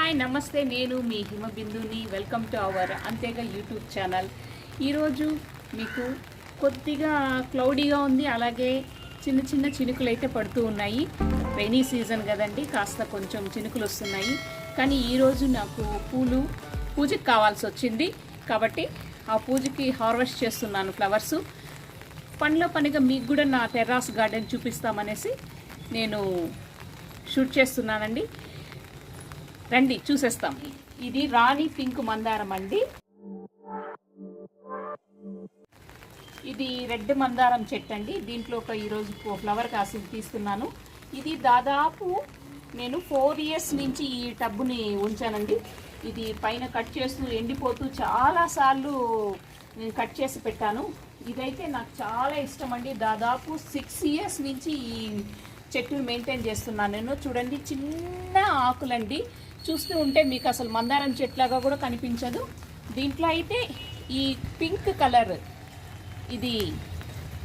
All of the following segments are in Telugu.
హాయ్ నమస్తే, నేను మీ హిమబిందుని. వెల్కమ్ టు అవర్ అంతేగా యూట్యూబ్ ఛానల్. ఈరోజు మీకు కొద్దిగా క్లౌడీగా ఉంది, అలాగే చిన్న చిన్న చినుకులు అయితే పడుతూ ఉన్నాయి. రైనీ సీజన్ కదండి, కాస్త కొంచెం చినుకులు వస్తున్నాయి. కానీ ఈరోజు నాకు పూజకి కావాల్సి వచ్చింది కాబట్టి ఆ పూజకి హార్వెస్ట్ చేస్తున్నాను ఫ్లవర్స్. పనిలో పనిగా మీకు కూడా నా టెర్రాస్ గార్డెన్ చూపిస్తామనేసి నేను షూట్ చేస్తున్నానండి. రండి చూసేస్తాం. ఇది రాణి పింక్ మందారం అండి. ఇది రెడ్ మందారం చెట్టు అండి. దీంట్లో ఒక ఈరోజు ఫ్లవర్ కాసి తీస్తున్నాను. ఇది దాదాపు నేను 4 years నుంచి ఈ టబ్బుని ఉంచానండి. ఇది పైన కట్ చేస్తూ ఎండిపోతూ చాలాసార్లు నేను కట్ చేసి పెట్టాను. ఇదైతే నాకు చాలా ఇష్టం అండి. దాదాపు 6 years నుంచి ఈ చెట్టును మెయింటైన్ చేస్తున్నాను నేను. చూడండి, చిన్న ఆకులండి. చూస్తూ ఉంటే మీకు అసలు మందారం చెట్లాగా కూడా కనిపించదు. దీంట్లో అయితే ఈ పింక్ కలర్ ఇది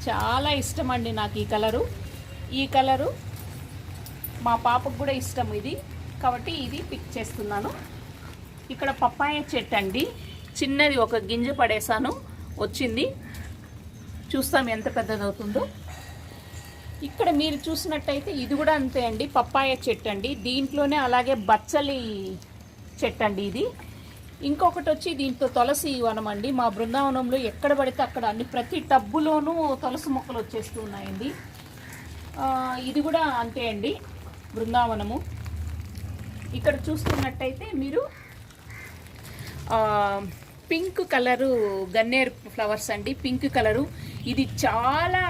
చాలా ఇష్టం అండి నాకు. ఈ కలరు మా పాపకు కూడా ఇష్టం ఇది, కాబట్టి ఇది పిక్ చేస్తున్నాను. ఇక్కడ పప్పాయ చెట్టు అండి. చిన్నది ఒక గింజ పడేసాను, వచ్చింది. చూస్తాం ఎంత పెద్దదవుతుందో. ఇక్కడ మీరు చూసినట్టయితే ఇది కూడా అంతే అండి, పప్పాయ చెట్టు అండి. దీంట్లోనే అలాగే బచ్చలి చెట్టు అండి ఇది. ఇంకొకటి వచ్చి దీంట్లో తులసి వనం అండి. మా బృందావనంలో ఎక్కడ పడితే అక్కడ ప్రతి టబ్బులోనూ తులసి మొక్కలు వచ్చేస్తూ ఉన్నాయండి. ఇది కూడా అంతే అండి, బృందావనము. ఇక్కడ చూస్తున్నట్టయితే మీరు పింక్ కలరు గన్నేరు ఫ్లవర్స్ అండి. పింక్ కలరు ఇది చాలా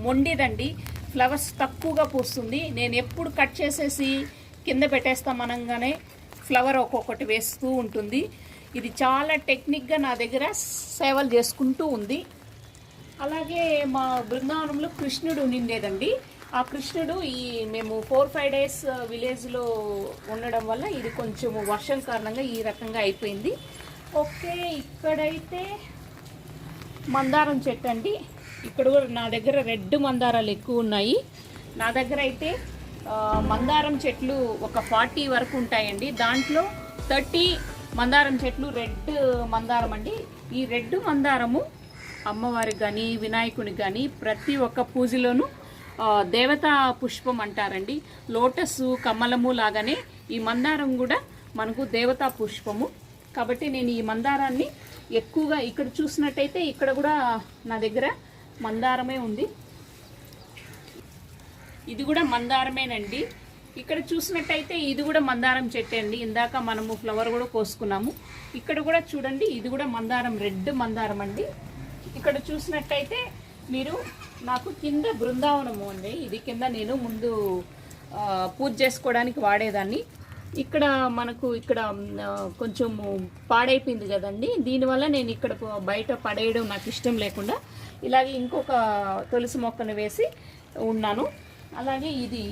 మొండిదండి. ఫ్లవర్స్ తక్కువగా పూస్తుంది. నేను ఎప్పుడు కట్ చేసేసి కింద పెట్టేస్తాం అనగానే ఫ్లవర్ ఒక్కొక్కటి వేస్తూ ఉంటుంది. ఇది చాలా టెక్నిక్గా నా దగ్గర సేవలు చేసుకుంటూ ఉంది. అలాగే మా బృందావనంలో కృష్ణుడు నిండేదండి. ఆ కృష్ణుడు మేము 4-5 days విలేజ్లో ఉండడం వల్ల ఇది కొంచెం వర్షం కారణంగా ఈ రకంగా అయిపోయింది. ఓకే, ఇక్కడైతే మందారం చెట్టు అండి. ఇక్కడ కూడా నా దగ్గర రెడ్ మందారాలు ఎక్కువ ఉన్నాయి. నా దగ్గర అయితే మందారం చెట్లు ఒక 40 వరకు ఉంటాయండి. దాంట్లో 30 మందారం చెట్లు రెడ్ మందారం అండి. ఈ రెడ్ మందారము అమ్మవారికి కానీ వినాయకునికి కానీ ప్రతి ఒక్క పూజలోనూ దేవతా పుష్పం అంటారండి. లోటస్ కమలము లాగానే ఈ మందారం కూడా మనకు దేవతా పుష్పము. కాబట్టి నేను ఈ మందారాన్ని ఎక్కువగా ఇక్కడ చూసినట్టయితే ఇక్కడ కూడా నా దగ్గర మందారమే ఉంది. ఇది కూడా మందారమేనండి. ఇక్కడ చూసినట్టయితే ఇది కూడా మందారం చెట్టు అండి. ఇందాక మనము ఫ్లవర్ కూడా కోసుకున్నాము. ఇక్కడ కూడా చూడండి, ఇది కూడా మందారం, రెడ్ మందారం అండి. ఇక్కడ చూసినట్టయితే మీరు నాకు కింద బృందావనము అండి. ఇది కింద నేను ముందు పూజ చేసుకోవడానికి వాడేదాన్ని. ఇక్కడ మనకు ఇక్కడ కొంచెం పాడైపోయింది కదండి. దీనివల్ల నేను ఇక్కడ బయట పడేయడం నాకు ఇష్టం లేకుండా ఇలాగే ఇంకొక తులసి మొక్కను వేసి ఉన్నాను. అలాగే ఇది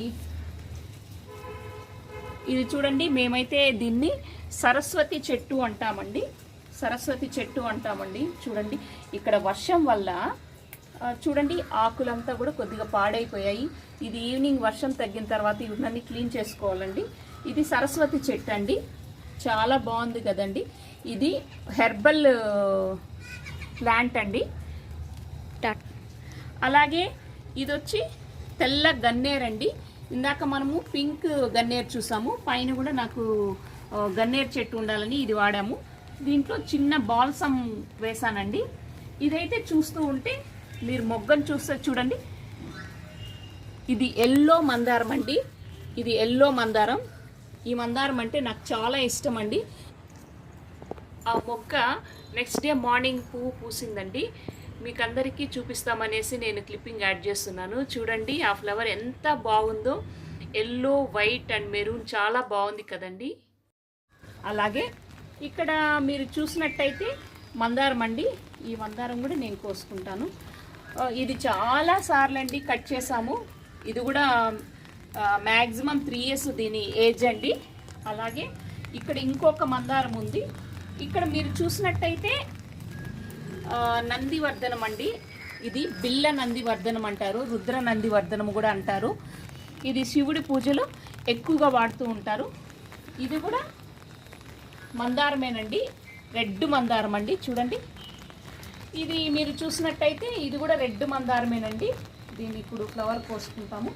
చూడండి, మేమైతే దీన్ని సరస్వతి చెట్టు అంటామండి. చూడండి, ఇక్కడ వర్షం వల్ల చూడండి ఆకులంతా కూడా కొద్దిగా పాడైపోయాయి. ఇది ఈవినింగ్ వర్షం తగ్గిన తర్వాత ఇవన్నీ క్లీన్ చేసుకోవాలండి. ఇది సరస్వతి చెట్టు అండి, చాలా బాగుంది కదండి. ఇది హెర్బల్ ప్లాంట్ అండి. అలాగే ఇది వచ్చి తెల్ల గన్నేరండి. ఇందాక మనము పింక్ గన్నేరు చూసాము, పైన కూడా నాకు గన్నేరు చెట్టు ఉండాలని ఇది వాడాము. దీంట్లో చిన్న బాల్సమ్ వేసానండి. ఇదైతే చూస్తూ ఉంటే మీరు మొగ్గను చూస్తే చూడండి, ఇది ఎల్లో మందారం అండి. ఇది ఎల్లో మందారం. ఈ మందారం అంటే నాకు చాలా ఇష్టం అండి. ఆ మొక్క నెక్స్ట్ డే మార్నింగ్ పువ్వు పూసిందండి. మీకు అందరికీ చూపిస్తామనేసి నేను క్లిప్పింగ్ యాడ్ చేస్తున్నాను. చూడండి ఆ ఫ్లవర్ ఎంత బాగుందో. ఎల్లో, వైట్ అండ్ మెరూన్ చాలా బాగుంది కదండి. అలాగే ఇక్కడ మీరు చూసినట్టయితే మందారం అండి. ఈ మందారం కూడా నేను కోసుకుంటాను. ఇది చాలా సార్లు అండి కట్ చేసాము. ఇది కూడా మ్యాక్సిమం 3 years దీని ఏజ్ అండి. అలాగే ఇక్కడ ఇంకొక మందారం ఉంది. ఇక్కడ మీరు చూసినట్టయితే నందివర్ధనం అండి. ఇది బిల్ల నందివర్ధనం అంటారు, రుద్ర నందివర్ధనం కూడా అంటారు. ఇది శివుడి పూజలో ఎక్కువగా వాడుతూ ఉంటారు. ఇది కూడా మందారమేనండి, రెడ్ మందారం అండి. చూడండి, ఇది మీరు చూసినట్టయితే ఇది కూడా రెడ్ మందారమేనండి. దీన్ని ఇప్పుడు ఫ్లవర్ పోసుకుంటాము.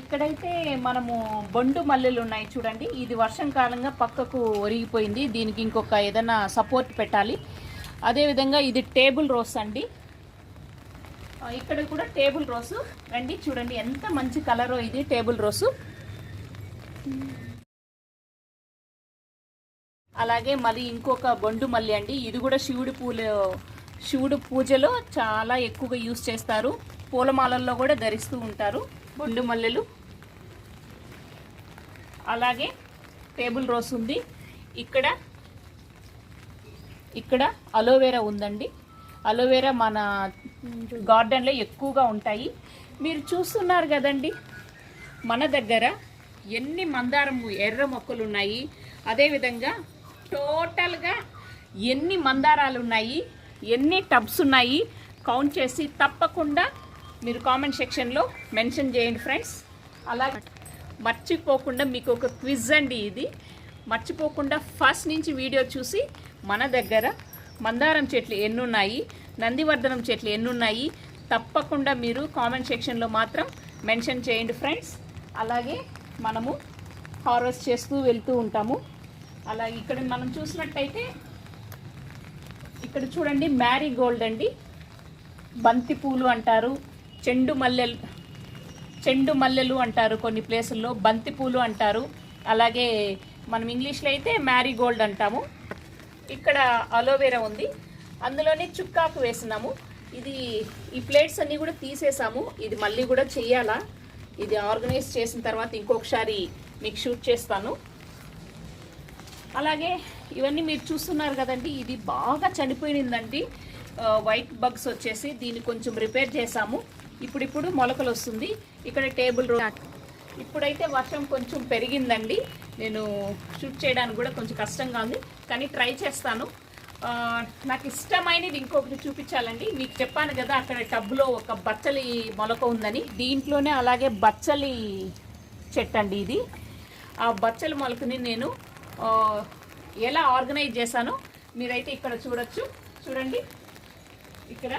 ఇక్కడైతే మనము బొండు మల్లెలు ఉన్నాయి చూడండి. ఇది వర్షం కాలంగా పక్కకు ఒరిగిపోయింది, దీనికి ఇంకొక ఏదైనా సపోర్ట్ పెట్టాలి. అదేవిధంగా ఇది టేబుల్ రోస్ అండి. ఇక్కడ కూడా టేబుల్ రోసు రండి, చూడండి ఎంత మంచి కలరో ఇది టేబుల్ రోసు. అలాగే మళ్ళీ ఇంకొక బొండు మల్లె అండి. ఇది కూడా శివుడు పూజలో చాలా ఎక్కువగా యూజ్ చేస్తారు, పూలమాలల్లో కూడా ధరిస్తూ ఉంటారు బొండు మల్లెలు. అలాగే టేబుల్ రోస్ ఉంది. ఇక్కడ అలోవెరా ఉందండి. అలోవెరా మన గార్డెన్లో ఎక్కువగా ఉంటాయి. మీరు చూస్తున్నారు కదండి, మన దగ్గర ఎన్ని మందారము ఎర్ర మొక్కలు ఉన్నాయి, అదేవిధంగా టోటల్గా ఎన్ని మందారాలు ఉన్నాయి, ఎన్ని టబ్స్ ఉన్నాయి కౌంట్ చేసి తప్పకుండా మీరు కామెంట్ సెక్షన్లో మెన్షన్ చేయండి ఫ్రెండ్స్. అలాగే మర్చిపోకుండా మీకు ఒక క్విజ్ అండి, ఇది మర్చిపోకుండా ఫస్ట్ నుంచి వీడియో చూసి మన దగ్గర మందారం చెట్లు ఎన్నున్నాయి, నందివర్ధనం చెట్లు ఎన్నున్నాయి తప్పకుండా మీరు కామెంట్ సెక్షన్లో మాత్రం మెన్షన్ చేయండి ఫ్రెండ్స్. అలాగే మనము హార్వెస్ట్ చేస్తూ వెళ్తూ ఉంటాము. అలాగే ఇక్కడ మనం చూసినట్టయితే ఇక్కడ చూడండి మ్యారీగోల్డ్ అండి, బంతి పూలు అంటారు, చెండు మల్లెలు అంటారు, కొన్ని ప్లేసుల్లో బంతి పూలు అంటారు. అలాగే మనం ఇంగ్లీష్లో అయితే మ్యారీగోల్డ్ అంటాము. ఇక్కడ అలోవెరా ఉంది, అందులోనే చుక్కాకు వేసినాము. ఈ ప్లేట్స్ అన్నీ కూడా తీసేసాము, ఇది మళ్ళీ కూడా చెయ్యాలా. ఇది ఆర్గనైజ్ చేసిన తర్వాత ఇంకొకసారి మీకు షూట్ చేస్తాను. అలాగే ఇవన్నీ మీరు చూస్తున్నారు కదండి, ఇది బాగా చనిపోయిందండి, వైట్ బగ్స్ వచ్చేసి దీన్ని కొంచెం రిపేర్ చేసాము. ఇప్పుడు మొలకలు వస్తుంది. ఇక్కడ టేబుల్ ఇప్పుడైతే వర్షం కొంచెం పెరిగిందండి, నేను షూట్ చేయడానికి కూడా కొంచెం కష్టంగా ఉంది, కానీ ట్రై చేస్తాను. నాకు ఇష్టమైనది ఇంకొకటి చూపించాలండి. మీకు చెప్పాను కదా అక్కడ టబ్లో ఒక బచ్చలి మొలక ఉందని, దీంట్లోనే అలాగే బచ్చలి చెట్టు అండి ఇది. ఆ బచ్చలి మొలకని నేను ఎలా ఆర్గనైజ్ చేశానో మీరైతే ఇక్కడ చూడొచ్చు. చూడండి, ఇక్కడ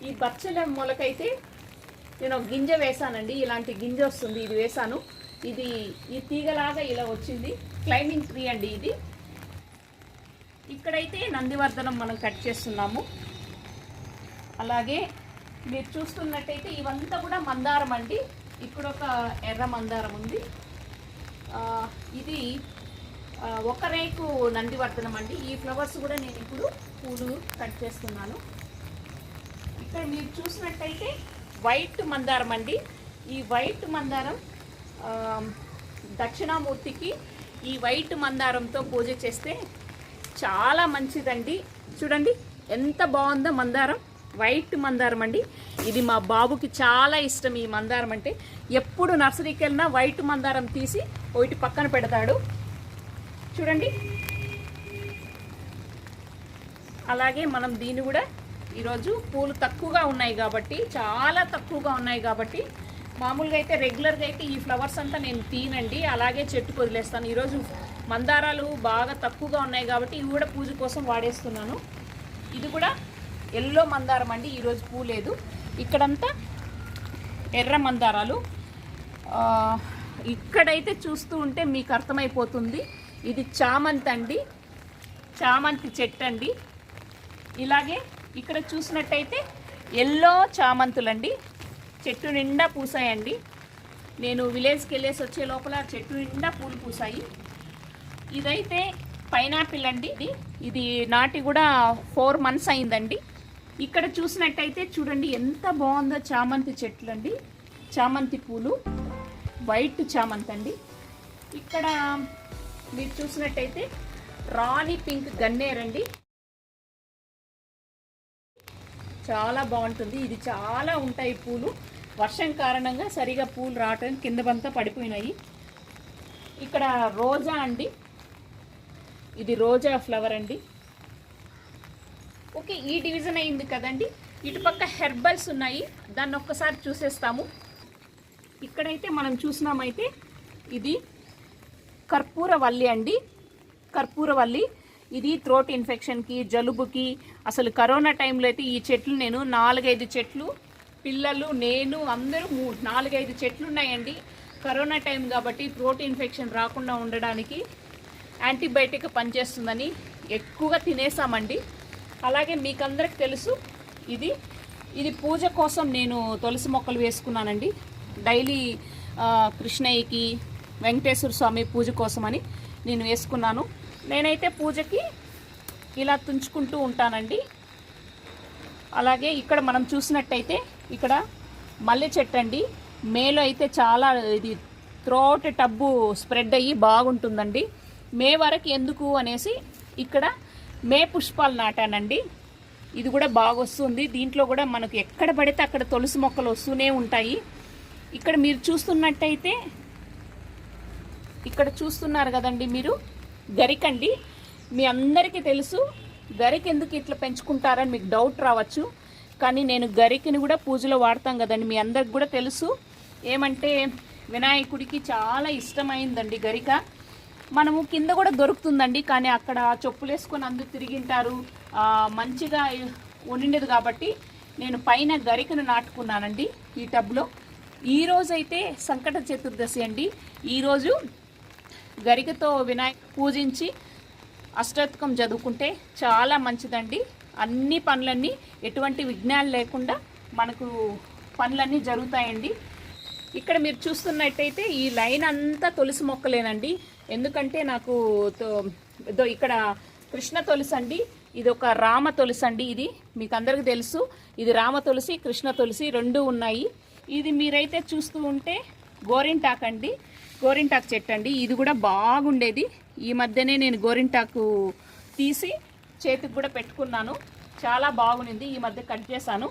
ఈ బచ్చల మొలకైతే నేను ఒక గింజ వేసానండి, ఇలాంటి గింజ వస్తుంది, ఇది వేసాను. ఇది ఈ తీగలాగా ఇలా వచ్చింది, క్లైంబింగ్ ట్రీ అండి ఇది. ఇక్కడైతే నందివర్ధనం మనం కట్ చేస్తున్నాము. అలాగే మీరు చూస్తున్నట్టయితే ఇవంతా కూడా మందారం అండి. ఇక్కడ ఒక ఎర్ర మందారం ఉంది, ఇది ఒక రేకు నందివర్ధనం అండి. ఈ ఫ్లవర్స్ కూడా నేను ఇప్పుడు పూలు కట్ చేస్తున్నాను. ఇక్కడ మీరు చూసినట్టయితే వైట్ మందారం అండి. ఈ వైట్ మందారం దక్షిణామూర్తికి ఈ వైట్ మందారంతో పూజ చేస్తే చాలా మంచిదండి. చూడండి ఎంత బాగుందో మందారం, వైట్ మందారం అండి. ఇది మా బాబుకి చాలా ఇష్టం ఈ మందారం అంటే. ఎప్పుడు నర్సరీకి వెళ్ళినా వైట్ మందారం తీసి ఒకటి పక్కన పెడతాడు. చూడండి, అలాగే మనం దీన్ని కూడా ఈరోజు పూలు తక్కువగా ఉన్నాయి కాబట్టి, చాలా తక్కువగా ఉన్నాయి కాబట్టి, మామూలుగా అయితే రెగ్యులర్గా అయితే ఈ ఫ్లవర్స్ అంతా నేను తీనండి, అలాగే చెట్టుకు వదిలేస్తాను. ఈరోజు మందారాలు బాగా తక్కువగా ఉన్నాయి కాబట్టి ఇవి కూడా పూజ కోసం వాడేస్తున్నాను. ఇది కూడా ఎల్లో మందారం అండి, ఈరోజు పూ లేదు. ఇక్కడంతా ఎర్ర మందారాలు. ఇక్కడైతే చూస్తూ ఉంటే మీకు అర్థమైపోతుంది, ఇది చామంతి అండి, చామంతి చెట్టు అండి. ఇలాగే ఇక్కడ చూసినట్టయితే ఎల్లో చామంతులండి, చెట్టు నిండా పూసాయండి. నేను విలేజ్కి వెళ్ళేసి వచ్చే లోపల చెట్టు నిండా పూలు పూసాయి. ఇదైతే పైనాపిల్ అండి, ఇది నాటి కూడా 4 months అయిందండి. ఇక్కడ చూసినట్టయితే చూడండి ఎంత బాగుందో చామంతి చెట్లు అండి, చామంతి పూలు, వైట్ చామంతి అండి. ఇక్కడ మీరు చూసినట్టయితే రాణి పింక్ గన్నేరండి, చాలా బాగుంటుంది. ఇది చాలా ఉంటాయి పూలు, వర్షం కారణంగా సరిగా పూలు రావటం కిందబంతా పడిపోయినాయి. ఇక్కడ రోజా అండి, ఇది రోజా ఫ్లవర్ అండి. ఓకే, ఈ డివిజన్ అయింది కదండి. ఇటుపక్క హెర్బల్స్ ఉన్నాయి, దాన్ని ఒక్కసారి చూసేస్తాము. ఇక్కడైతే మనం చూసినామైతే ఇది కర్పూరవల్లి అండి, కర్పూరవల్లి. ఇది థ్రోట్ ఇన్ఫెక్షన్కి, జలుబుకి, అసలు కరోనా టైంలో అయితే ఈ చెట్లు నేను 4-5 చెట్లు, పిల్లలు, నేను అందరూ 4-5 చెట్లు ఉన్నాయండి. కరోనా టైం కాబట్టి థ్రోట్ ఇన్ఫెక్షన్ రాకుండా ఉండడానికి యాంటీబయాటిక్ పనిచేస్తుందని ఎక్కువగా తినేసామండి. అలాగే మీకు అందరికి తెలుసు, ఇది పూజ కోసం నేను తులసి మొక్కలు వేసుకున్నానండి. డైలీ కృష్ణయ్యకి, వెంకటేశ్వర స్వామి పూజ కోసమని నేను వేసుకున్నాను. నేనైతే పూజకి ఇలా తుంచుకుంటూ ఉంటానండి. అలాగే ఇక్కడ మనం చూసినట్టయితే ఇక్కడ మల్లె చెట్టు అండి. మేలో అయితే చాలా ఇది త్రోట్ టబ్బు స్ప్రెడ్ అయ్యి బాగుంటుందండి. మే వరకు ఎందుకు అనేసి ఇక్కడ మే పుష్పాలు నాటానండి. ఇది కూడా బాగా వస్తుంది. దీంట్లో కూడా మనకు ఎక్కడ పడితే అక్కడ తులసి మొక్కలు వస్తూనే ఉంటాయి. ఇక్కడ మీరు చూస్తున్నట్టయితే ఇక్కడ చూస్తున్నారు కదండి మీరు, గరికండి. మీ అందరికీ తెలుసు గరికి ఎందుకు ఇట్లా పెంచుకుంటారని మీకు డౌట్ రావచ్చు. కానీ నేను గరికని కూడా పూజలో వాడతాం కదండి, మీ అందరికి కూడా తెలుసు. ఏమంటే వినాయకుడికి చాలా ఇష్టమైందండి గరిక. మనము కింద కూడా దొరుకుతుందండి, కానీ అక్కడ చెప్పులు వేసుకొని అందరూ తిరిగింటారు, మంచిగా ఉండిండేది కాబట్టి నేను పైన గరికను నాటుకున్నానండి ఈ టబ్లో. ఈరోజైతే సంకట చతుర్దశి అండి. ఈరోజు గరికతో వినాయక పూజించి అష్టోత్తకం చదువుకుంటే చాలా మంచిదండి. అన్ని పనులన్నీ ఎటువంటి విఘ్నాలు లేకుండా మనకు పనులన్నీ జరుగుతాయండి. ఇక్కడ మీరు చూస్తున్నట్టయితే ఈ లైన్ అంతా తులసి మొక్కలేనండి. ఎందుకంటే నాకు ఇక్కడ కృష్ణ తులసి అండి, ఇది ఒక రామ తులసి అండి. ఇది మీకు అందరికీ తెలుసు, ఇది రామ తులసి, కృష్ణ తులసి రెండు ఉన్నాయి. ఇది మీరైతే చూస్తూ ఉంటే గోరింటాకు అండి, గోరింటాకు చెట్టు అండి. ఇది కూడా బాగుండేది. ఈ మధ్యనే నేను గోరింటాకు తీసి చేతికి కూడా పెట్టుకున్నాను, చాలా బాగుంది. ఈ మధ్య కట్ చేశాను.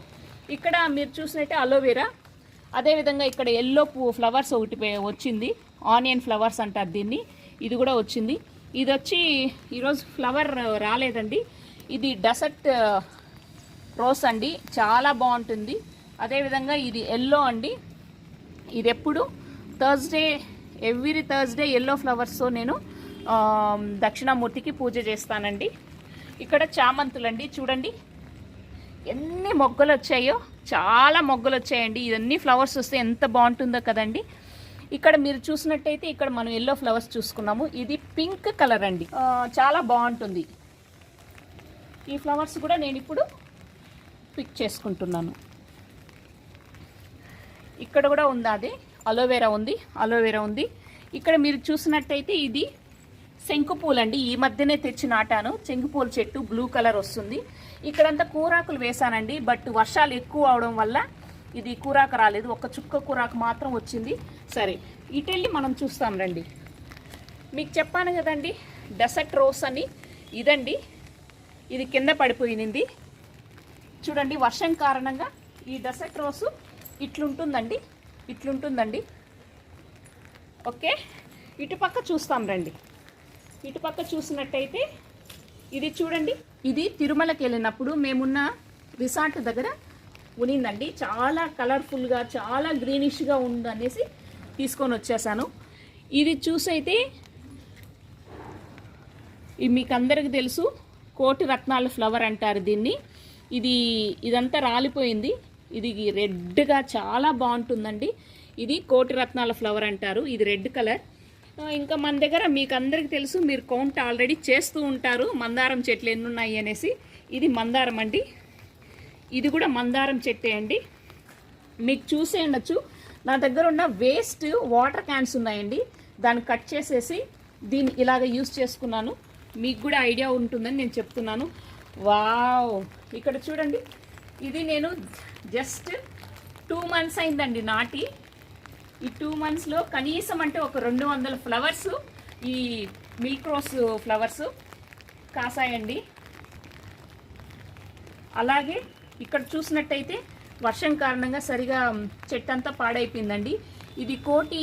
ఇక్కడ మీరు చూసినట్టే అలోవెరా, అదేవిధంగా ఇక్కడ ఎల్లో ఫ్లవర్స్ ఒకటి వచ్చింది, ఆనియన్ ఫ్లవర్స్ అంటారు దీన్ని. ఇది కూడా వచ్చింది. ఇది వచ్చి ఈరోజు ఫ్లవర్ రాలేదండి. ఇది డెసర్ట్ రోస్ అండి, చాలా బాగుంటుంది. అదేవిధంగా ఇది ఎల్లో అండి. ఇది ఎప్పుడు ఎవ్రీ థర్స్డే ఎల్లో ఫ్లవర్స్తో నేను దక్షిణామూర్తికి పూజ చేస్తానండి. ఇక్కడ చామంతులండి, చూడండి ఎన్ని మొగ్గలు వచ్చాయో, చాలా మొగ్గలు వచ్చాయండి. ఇవన్నీ ఫ్లవర్స్ వస్తే ఎంత బాగుంటుందో కదండి. ఇక్కడ మీరు చూసినట్టయితే ఇక్కడ మనం ఎల్లో ఫ్లవర్స్ చూసుకున్నాము. ఇది పింక్ కలర్ అండి, చాలా బాగుంటుంది. ఈ ఫ్లవర్స్ కూడా నేను ఇప్పుడు పిక్ చేసుకుంటున్నాను. ఇక్కడ కూడా ఉంది, అదే అలోవెరా ఉంది. ఇక్కడ మీరు చూసినట్టయితే ఇది శంకుపూలు అండి. ఈ మధ్యనే తెచ్చి నాటాను. శంకుపూల చెట్టు బ్లూ కలర్ వస్తుంది. ఇక్కడంతా కూరాకులు వేసానండి, బట్ వర్షాలు ఎక్కువ అవడం వల్ల ఇది కూరాకు రాలేదు. ఒక చుక్క కూరాకు మాత్రం వచ్చింది. సరే, ఇటెళ్ళి మనం చూస్తాం రండి. మీకు చెప్పాను కదండి డెసర్ట్ రోస్ అని, ఇదండి. ఇది కింద పడిపోయింది చూడండి, వర్షం కారణంగా. ఈ డెసర్ట్ రోసు ఇట్లుంటుందండి. ఓకే, ఇటుపక్క చూస్తాం రండి. ఇటుపక్క చూసినట్టయితే ఇది చూడండి, ఇది తిరుమలకి వెళ్ళినప్పుడు మేమున్న రిసార్ట్ దగ్గర ఉనిందండి. చాలా కలర్ఫుల్గా, చాలా గ్రీనిష్గా ఉందనేసి తీసుకొని వచ్చేసాను. ఇది చూసైతే మీకు అందరికీ తెలుసు, కోటి రత్నాల ఫ్లవర్ అంటారు దీన్ని. ఇదంతా రాలిపోయింది. ఇది రెడ్గా చాలా బాగుంటుందండి. ఇది కోటి రత్నాల ఫ్లవర్ అంటారు. ఇది రెడ్ కలర్. ఇంకా మన దగ్గర మీకు అందరికీ తెలుసు, మీరు కౌంట్ ఆల్రెడీ చేస్తూ ఉంటారు మందారం చెట్లు ఎన్ని ఉన్నాయి అనేసి. ఇది మందారం అండి, ఇది కూడా మందారం చెట్టే అండి. మీకు చూసే ఉండొచ్చు, నా దగ్గర ఉన్న వేస్ట్ వాటర్ క్యాన్స్ ఉన్నాయండి, దాన్ని కట్ చేసేసి దీన్ని ఇలాగ యూస్ చేసుకున్నాను. మీకు కూడా ఐడియా ఉంటుందని నేను చెప్తున్నాను. వావ్, ఇక్కడ చూడండి, ఇది నేను జస్ట్ 2 months అయిందండి నాటి. ఈ 2 monthsలో కనీసం అంటే ఒక 200 ఫ్లవర్స్, ఈ మిల్క్ రోజ్ ఫ్లవర్స్ కాసాయండి. అలాగే ఇక్కడ చూసినట్టయితే వర్షం కారణంగా సరిగా చెట్టు అంతా పాడైపోయిందండి. ఇది కోటి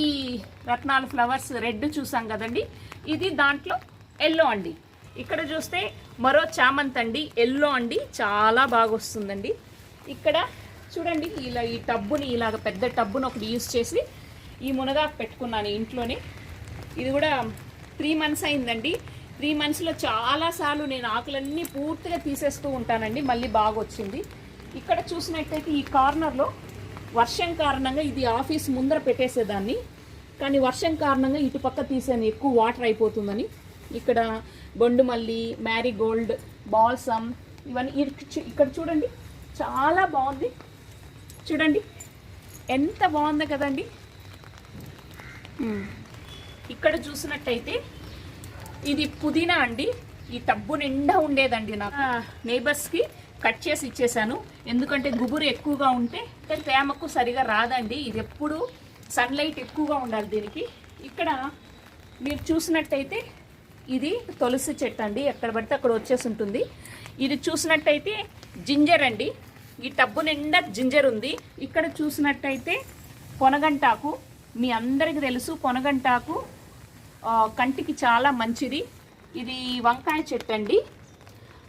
రత్నాల ఫ్లవర్స్ రెడ్ చూసాం కదండి, ఇది దాంట్లో ఎల్లో అండి. ఇక్కడ చూస్తే మరో చామంతి అండి, ఎల్లో అండి, చాలా బాగా వస్తుందండి. ఇక్కడ చూడండి, ఇలా ఈ టబ్బుని ఇలాగ పెద్ద టబ్బుని ఒకటి యూజ్ చేసి ఈ మునగాకు పెట్టుకున్నాను ఇంట్లోనే. ఇది కూడా 3 months అయిందండి. 3 monthsలో చాలాసార్లు నేను ఆకులన్నీ పూర్తిగా తీసేస్తూ ఉంటానండి. మళ్ళీ బాగా వచ్చింది. ఇక్కడ చూసినట్టయితే ఈ కార్నర్లో వర్షం కారణంగా ఇది ఆఫీస్ ముందర పెట్టేసేదాన్ని, కానీ వర్షం కారణంగా ఇటు పక్క తీసాను, ఎక్కువ వాటర్ అయిపోతుందని. ఇక్కడ బొండుమల్లి, మ్యారీగోల్డ్, బాల్సమ్ ఇవన్నీ ఇక్కడ చూడండి, చాలా బాగుంది. చూడండి ఎంత బాగుంది కదండి. ఇక్కడ చూసినట్టయితే ఇది పుదీనా అండి. ఈ టబ్బు నిండా ఉండేదండి. నాకు నేబర్స్కి కట్ చేసి ఇచ్చేసాను, ఎందుకంటే గుబురు ఎక్కువగా ఉంటే తేమకు సరిగా రాదండి. ఇది ఎప్పుడు సన్లైట్ ఎక్కువగా ఉండాలి దీనికి. ఇక్కడ మీరు చూసినట్టయితే ఇది తులసి చెట్టు అండి, ఎక్కడ పడితే అక్కడ వచ్చేసి ఉంటుంది. ఇది చూసినట్టయితే జింజర్ అండి, ఈ టబ్బు నిండా జింజర్ ఉంది. ఇక్కడ చూసినట్టయితే పొనగంటాకు, మీ అందరికీ తెలుసు పొనగంటాకు కంటికి చాలా మంచిది. ఇది వంకాయ చెట్టు అండి,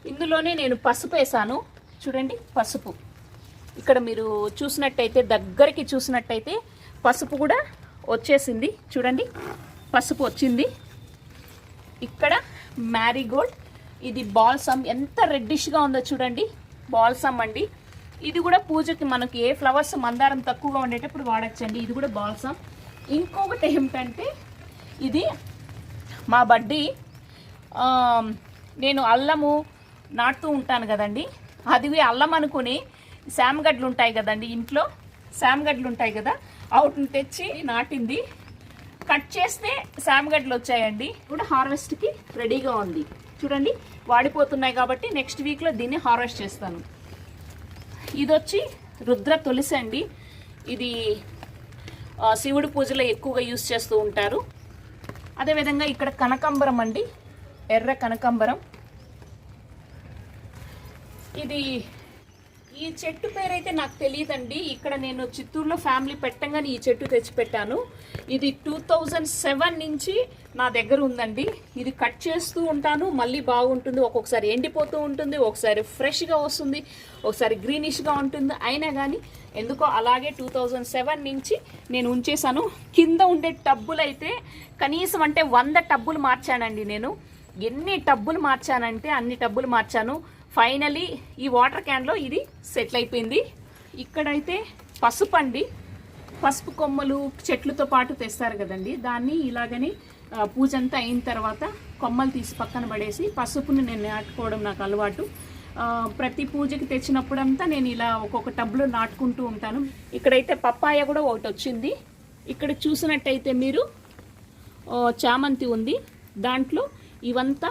ఇందులోనే నేను పసుపు వేసాను. చూడండి పసుపు, ఇక్కడ మీరు చూసినట్టయితే దగ్గరికి చూసినట్టయితే పసుపు కూడా వచ్చేసింది. చూడండి పసుపు వచ్చింది. ఇక్కడ మ్యారీగోల్డ్, ఇది బాల్సమ్, ఎంత రెడ్డిష్గా ఉందో చూడండి. బాల్సమ్ అండి, ఇది కూడా పూజకి మనకి ఏ ఫ్లవర్స్ మందారం తక్కువగా ఉండేటప్పుడు వాడచ్చండి. ఇది కూడా బాల్సమ్. ఇంకొకటి ఏమిటంటే ఇది మా బడ్డీ, నేను అల్లము నాటుతూ ఉంటాను కదండి, అది అల్లం అనుకుని శామగడ్డలు ఉంటాయి కదండి, ఇంట్లో శామగడ్డలు ఉంటాయి కదా, అవుట్ని తెచ్చి నాటింది. కట్ చేస్తే శామగడ్డలు వచ్చాయండి. కూడా హార్వెస్ట్కి రెడీగా ఉంది. చూడండి వాడిపోతున్నాయి కాబట్టి నెక్స్ట్ వీక్లో దీన్ని హార్వెస్ట్ చేస్తాను. ఇది వచ్చి రుద్ర తులసి అండి, ఇది శివుడి పూజలో ఎక్కువగా యూజ్ చేస్తూ ఉంటారు. అదేవిధంగా ఇక్కడ కనకాంబరం అండి, ఎర్ర కనకాంబరం. ఇది ఈ చెట్టు పేరైతే నాకు తెలియదండి. ఇక్కడ నేను చిత్తూరులో ఫ్యామిలీ పెట్టంగానే ఈ చెట్టు తెచ్చిపెట్టాను. ఇది 2007 నుంచి నా దగ్గర ఉందండి. ఇది కట్ చేస్తూ ఉంటాను, మళ్ళీ బాగుంటుంది. ఒక్కొక్కసారి ఎండిపోతూ ఉంటుంది, ఒకసారి ఫ్రెష్గా వస్తుంది, ఒకసారి గ్రీనిష్గా ఉంటుంది. అయినా కానీ ఎందుకో అలాగే 2007 నుంచి నేను ఉంచేసాను. కింద ఉండే టబ్బులు అయితే కనీసం అంటే 100 టబ్బులు మార్చానండి నేను. ఎన్ని టబ్బులు మార్చానంటే అన్ని టబ్బులు మార్చాను. ఫైనలీ ఈ వాటర్ క్యాన్లో ఇది సెటిల్ అయిపోయింది. ఇక్కడైతే పసుపు అండి, పసుపు కొమ్మలు చెట్లతో పాటు తెస్తారు కదండి, దాన్ని ఇలాగని పూజ అంతా అయిన తర్వాత కొమ్మలు తీసి పక్కన పడేసి పసుపుని నేను నాటుకోవడం నాకు అలవాటు. ప్రతి పూజకి తెచ్చినప్పుడంతా నేను ఇలా ఒక్కొక్క టబ్లో నాటుకుంటూ ఉంటాను. ఇక్కడైతే పప్పాయ కూడా ఒకటి వచ్చింది. ఇక్కడ చూసినట్టయితే మీరు చామంతి ఉంది, దాంట్లో ఇవంతా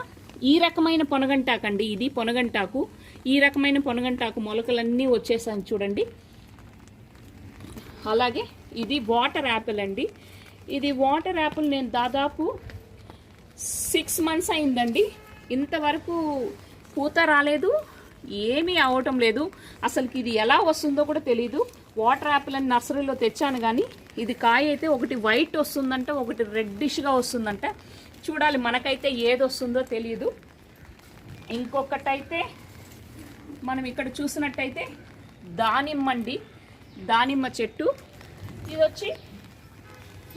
ఈ రకమైన పొనగంటాకండి. ఇది పొనగంటాకు, ఈ రకమైన పొనగంటాకు మొలకలన్నీ వచ్చేసాను చూడండి. అలాగే ఇది వాటర్ యాపిల్ అండి. ఇది వాటర్ యాపిల్ నేను దాదాపు 6 months అయిందండి. ఇంతవరకు పూత రాలేదు, ఏమీ అవటం లేదు. అసలుకి ఇది ఎలా వస్తుందో కూడా తెలీదు. వాటర్ యాపిల్ అని నర్సరీలో తెచ్చాను, కానీ ఇది కాయ అయితే ఒకటి వైట్ వస్తుందంట, ఒకటి రెడ్డిష్గా వస్తుందంట. చూడాలి, మనకైతే ఏది వస్తుందో తెలియదు. ఇంకొకటైతే మనం ఇక్కడ చూసినట్టయితే దానిమ్మ అండి, దానిమ్మ చెట్టు. ఇది వచ్చి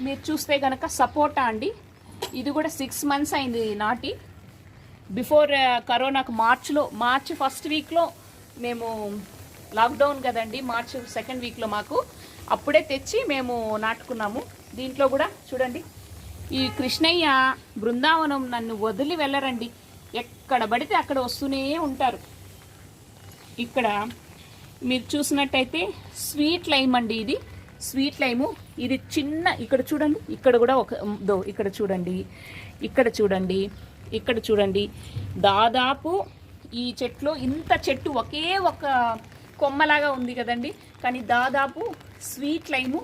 మీరు చూస్తే కనుక సపోటా అండి. ఇది కూడా 6 months అయింది నాటి. బిఫోర్ కరోనాకు మార్చ్ 1st వీక్లో మేము లాక్డౌన్ కదండి, మార్చ్ 2nd వీక్లో మాకు అప్పుడే తెచ్చి మేము నాటుకున్నాము. దీంట్లో కూడా చూడండి, ఈ కృష్ణయ్య బృందావనం నన్ను వదిలి వెళ్ళరండి, ఎక్కడ పడితే అక్కడ వస్తూనే ఉంటారు. ఇక్కడ మీరు చూసినట్టయితే స్వీట్ లైమ్ అండి, ఇది స్వీట్ లైము. ఇది చిన్న, ఇక్కడ చూడండి, ఇక్కడ కూడా ఇక్కడ చూడండి, ఇక్కడ చూడండి, ఇక్కడ చూడండి. దాదాపు ఈ చెట్లు ఇంత చెట్టు ఒకే ఒక కొమ్మలాగా ఉంది కదండి, కానీ దాదాపు స్వీట్ లైము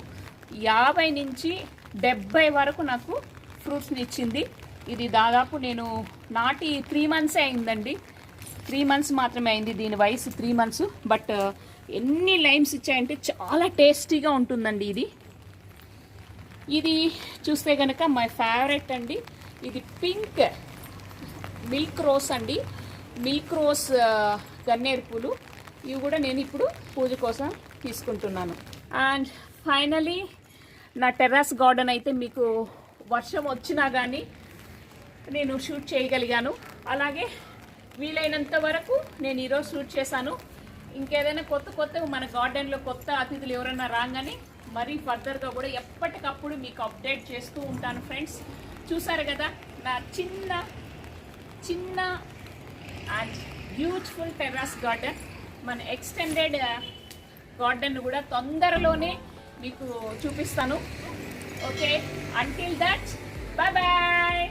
50 నుంచి 70 వరకు నాకు ఫ్రూట్స్ని ఇచ్చింది. ఇది దాదాపు నేను నాటి 3 months అయిందండి. 3 months మాత్రమే అయింది దీని వయసు, 3 months. బట్ ఎన్ని లైమ్స్ ఇచ్చాయంటే చాలా టేస్టీగా ఉంటుందండి ఇది. ఇది చూస్తే కనుక మై ఫేవరెట్ అండి. ఇది పింక్ మిల్క్ రోస్ అండి, మిల్క్ రోస్ గన్నేరు పూలు. ఇవి కూడా నేను ఇప్పుడు పూజ కోసం తీసుకుంటున్నాను. అండ్ ఫైనలీ నా టెర్రస్ గార్డెన్ అయితే మీకు వర్షం వచ్చినా కానీ నేను షూట్ చేయగలిగాను. అలాగే వీలైనంత వరకు నేను ఈరోజు షూట్ చేశాను. ఇంకేదైనా కొత్త మన గార్డెన్లో కొత్త అతిథులు ఎవరైనా రాగానే మరీ ఫర్దర్గా కూడా ఎప్పటికప్పుడు మీకు అప్డేట్ చేస్తూ ఉంటాను ఫ్రెండ్స్. చూసారు కదా నా చిన్న అండ్ బ్యూటిఫుల్ టెర్రస్ గార్డెన్. మన ఎక్స్టెండెడ్ గార్డెన్ కూడా తొందరలోనే మీకు చూపిస్తాను. Okay, until that, bye bye.